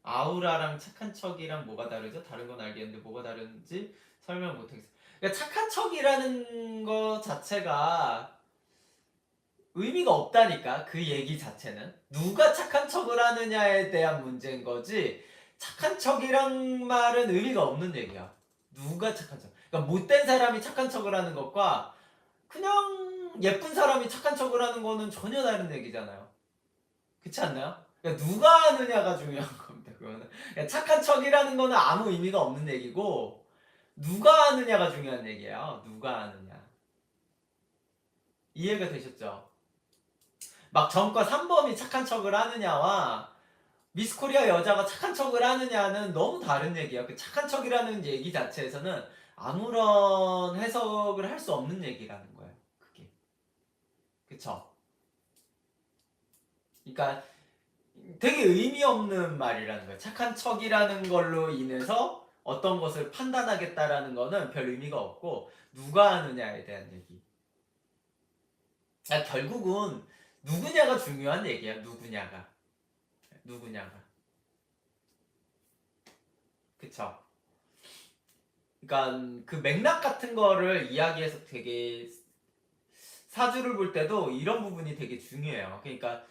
아우라랑 착한 척이랑 뭐가 다르죠? 다른 건 알겠는데 뭐가 다른지 설명 못하겠어요. 그러니까 착한 척이라는 거 자체가 의미가 없다니까. 그 얘기 자체는 누가 착한 척을 하느냐에 대한 문제인 거지, 착한 척이란 말은 의미가 없는 얘기야. 누가 착한 척, 그러니까 못된 사람이 착한 척을 하는 것과 그냥 예쁜 사람이 착한 척을 하는 거는 전혀 다른 얘기잖아요. 그렇지 않나요? 그러니까 누가 하느냐가 중요한 겁니다. 그거는 그러니까 착한 척이라는 거는 아무 의미가 없는 얘기고, 누가 하느냐가 중요한 얘기예요. 누가 하느냐. 이해가 되셨죠? 막 전과 3범이 착한 척을 하느냐와 미스코리아 여자가 착한 척을 하느냐는 너무 다른 얘기야. 그 착한 척이라는 얘기 자체에서는 아무런 해석을 할 수 없는 얘기라는 거예요. 그게. 그쵸? 그러니까 되게 의미 없는 말이라는 거예요. 착한 척이라는 걸로 인해서 어떤 것을 판단하겠다라는 거는 별 의미가 없고, 누가 하느냐에 대한 얘기. 결국은 누구냐가 중요한 얘기야. 누구냐가. 누구냐가. 그쵸? 그러니까 그 맥락 같은 거를 이야기해서 되게, 사주를 볼 때도 이런 부분이 되게 중요해요. 그러니까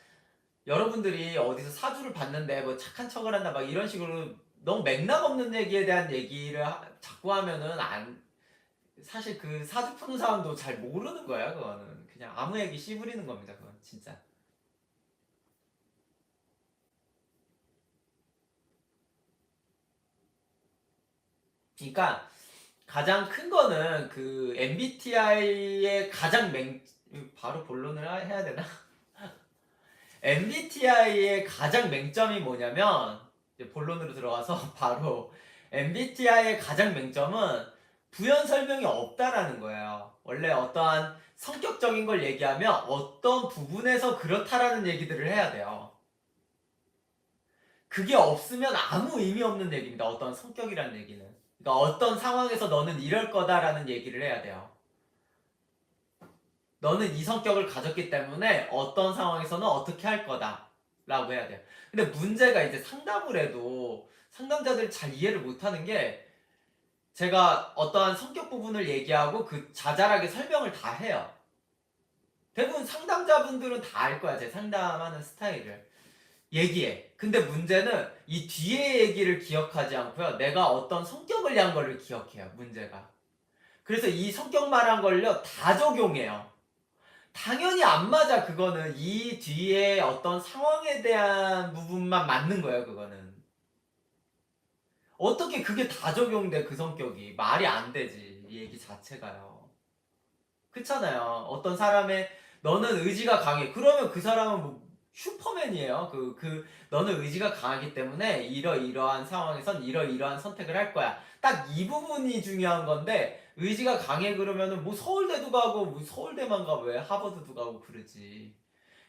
여러분들이 어디서 사주를 봤는데 뭐 착한 척을 한다 막 이런 식으로 너무 맥락 없는 얘기에 대한 얘기를 자꾸 하면은 안, 사실 그 사주 푸는 사람도 잘 모르는 거야. 그거는 그냥 아무 얘기 씨부리는 겁니다. 그건 진짜. 그러니까 가장 큰 거는 그 MBTI의 가장 바로 본론을 해야 되나? MBTI의 가장 맹점이 뭐냐면, 이제 본론으로 들어가서 바로 MBTI의 가장 맹점은 부연 설명이 없다라는 거예요. 원래 어떠한 성격적인 걸 얘기하면 어떤 부분에서 그렇다라는 얘기들을 해야 돼요. 그게 없으면 아무 의미 없는 얘기입니다. 어떤 성격이라는 얘기는. 그러니까 어떤 상황에서 너는 이럴 거다라는 얘기를 해야 돼요. 너는 이 성격을 가졌기 때문에 어떤 상황에서는 어떻게 할 거다 라고 해야 돼요. 근데 문제가 이제 상담을 해도 상담자들이 잘 이해를 못하는 게, 제가 어떠한 성격 부분을 얘기하고 그 자잘하게 설명을 다 해요. 대부분 상담자분들은 다 알 거야. 제 상담하는 스타일을 얘기해. 근데 문제는 이 뒤에 얘기를 기억하지 않고요, 내가 어떤 성격을 한 거를 기억해요. 문제가. 그래서 이 성격 말한 걸요 다 적용해요. 당연히 안 맞아. 그거는 이 뒤에 어떤 상황에 대한 부분만 맞는 거예요. 그거는 어떻게 그게 다 적용돼. 그 성격이 말이 안 되지. 이 얘기 자체가요. 그렇잖아요. 어떤 사람의 너는 의지가 강해, 그러면 그 사람은 뭐 슈퍼맨이에요. 너는 의지가 강하기 때문에 이러이러한 상황에선 이러이러한 선택을 할 거야. 딱 이 부분이 중요한 건데, 의지가 강해 그러면은 뭐 서울대도 가고, 뭐 서울대만 가 왜 하버드도 가고 그러지.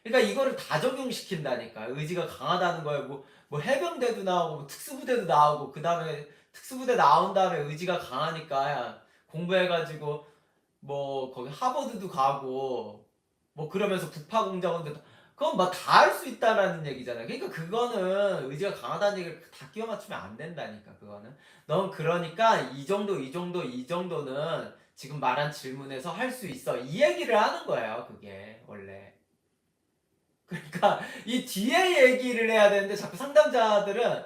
그러니까 이거를 다 적용시킨다니까. 의지가 강하다는 거에 뭐 해병대도 나오고 뭐 특수부대도 나오고, 그 다음에 특수부대 나온 다음에 의지가 강하니까 공부해가지고 뭐 거기 하버드도 가고 뭐 그러면서 북파공작원도, 그건 막 다 할 수 있다라는 얘기잖아요. 그러니까 그거는 의지가 강하다는 얘기를 다 끼워 맞추면 안 된다니까. 그거는 넌 그러니까 이 정도 이 정도 이 정도는 지금 말한 질문에서 할 수 있어, 이 얘기를 하는 거예요. 그게 원래. 그러니까 이 뒤에 얘기를 해야 되는데, 자꾸 상담자들은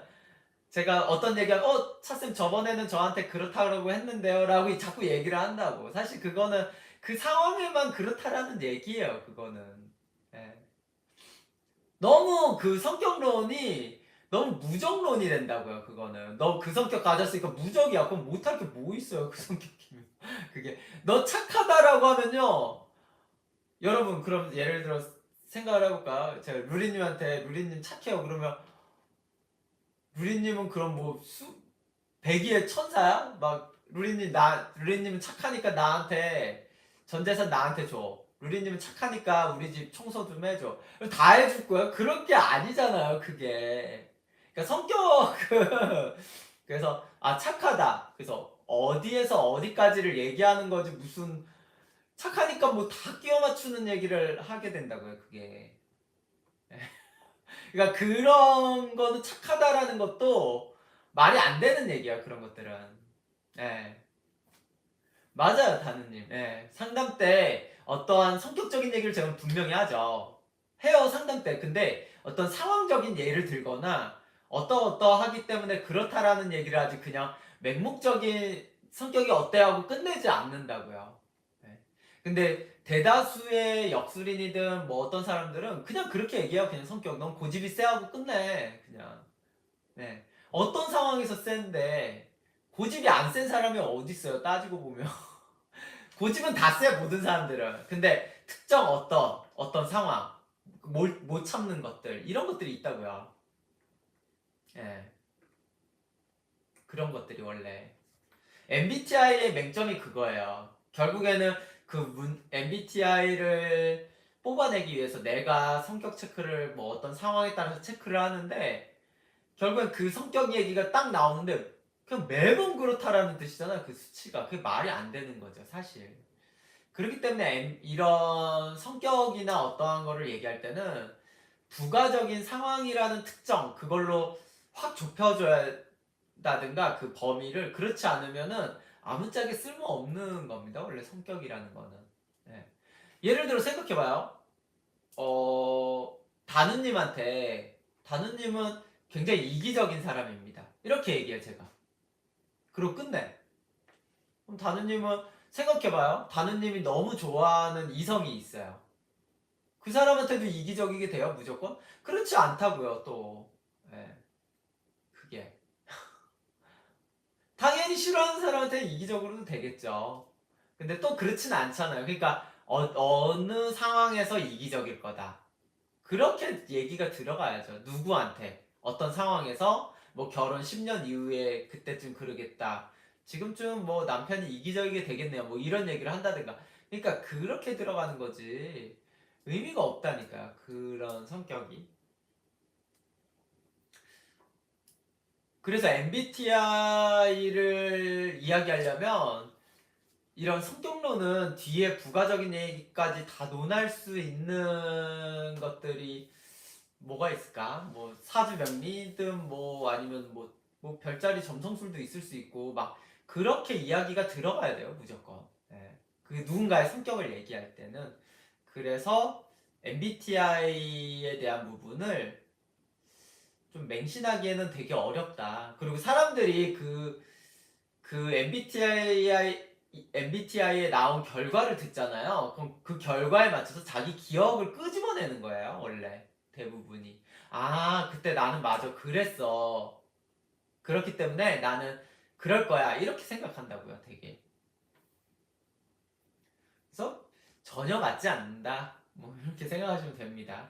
제가 어떤 얘기하면 차쌤 저번에는 저한테 그렇다고 했는데요 라고 자꾸 얘기를 한다고. 사실 그거는 그 상황에만 그렇다라는 얘기예요. 그거는. 예. 너무 그 성격론이 너무 무적론이 된다고요. 그거는 너 그 성격 가졌으니까 무적이야. 그럼 못할 게 뭐 있어요. 그 성격이면. 그게 너 착하다라고 하면요, 여러분 그럼 예를 들어 생각을 해볼까요? 제가 루리님 착해요 그러면, 루리님은 그럼 뭐 백의의 천사야? 막 루리님은 착하니까 나한테 전 재산 나한테 줘. 루리님은 착하니까 우리 집 청소 좀 해줘. 다 해줄 거야? 그런 게 아니잖아요, 그게. 그러니까 그래서 착하다. 그래서 어디에서 어디까지를 얘기하는 거지, 무슨 착하니까 뭐 다 끼워 맞추는 얘기를 하게 된다고요, 그게. 그러니까 그런 거는 착하다라는 것도 말이 안 되는 얘기야, 그런 것들은. 예. 맞아요, 다누님. 예. 상담 때 어떠한 성격적인 얘기를 제가 분명히 하죠. 해요, 상담 때. 근데 어떤 상황적인 예를 들거나 어떠하기 때문에 그렇다라는 얘기를 하지 그냥 맹목적인 성격이 어때 하고 끝내지 않는다고요. 예. 근데 대다수의 역술인이든 뭐 어떤 사람들은 그냥 그렇게 얘기해요. 그냥 성격. 넌 고집이 세하고 끝내. 그냥. 네. 어떤 상황에서 센데 고집이 안 센 사람이 어디 있어요? 따지고 보면. 고집은 다 세, 모든 사람들은. 근데 특정 어떤 상황, 못 참는 것들, 이런 것들이 있다고요. 예. 그런 것들이 원래. MBTI의 맹점이 그거예요. 결국에는 MBTI를 뽑아내기 위해서 내가 성격 체크를 뭐 어떤 상황에 따라서 체크를 하는데, 결국엔 그 성격 얘기가 딱 나오는데, 그냥 매번 그렇다라는 뜻이잖아요. 그 수치가. 그게 말이 안 되는 거죠, 사실. 그렇기 때문에 이런 성격이나 어떠한 거를 얘기할 때는 부가적인 상황이라는 특정 그걸로 확 좁혀줘야 다든가 그 범위를. 그렇지 않으면은 아무짝에 쓸모없는 겁니다. 원래 성격이라는 거는. 예. 예를 들어 생각해봐요. 다누님은 굉장히 이기적인 사람입니다. 이렇게 얘기해 제가. 그리고 끝내. 그럼 다누님은 생각해봐요. 다누님이 너무 좋아하는 이성이 있어요. 그 사람한테도 이기적이게 돼요, 무조건? 그렇지 않다고요, 또. 예, 그게. 당연히 싫어하는 사람한테는 이기적으로도 되겠죠. 근데 또 그렇진 않잖아요. 그러니까 어느 상황에서 이기적일 거다. 그렇게 얘기가 들어가야죠. 누구한테. 어떤 상황에서 뭐 결혼 10년 이후에 그때쯤 그러겠다. 지금쯤 뭐 남편이 이기적이게 되겠네요. 뭐 이런 얘기를 한다든가. 그러니까 그렇게 들어가는 거지. 의미가 없다니까요. 그런 성격이. 그래서 MBTI를 이야기하려면 이런 성격론은 뒤에 부가적인 얘기까지 다 논할 수 있는 것들이 뭐가 있을까? 뭐 사주명리든 뭐 아니면 뭐 별자리 점성술도 있을 수 있고 막 그렇게 이야기가 들어가야 돼요, 무조건. 예. 그 누군가의 성격을 얘기할 때는. 그래서 MBTI에 대한 부분을 좀 맹신하기에는 되게 어렵다. 그리고 사람들이 그 MBTI에 나온 결과를 듣잖아요. 그럼 그 결과에 맞춰서 자기 기억을 끄집어내는 거예요, 원래. 대부분이. 아, 그때 나는 맞아. 그랬어. 그렇기 때문에 나는 그럴 거야. 이렇게 생각한다고요, 되게. 그래서 전혀 맞지 않는다. 뭐, 이렇게 생각하시면 됩니다.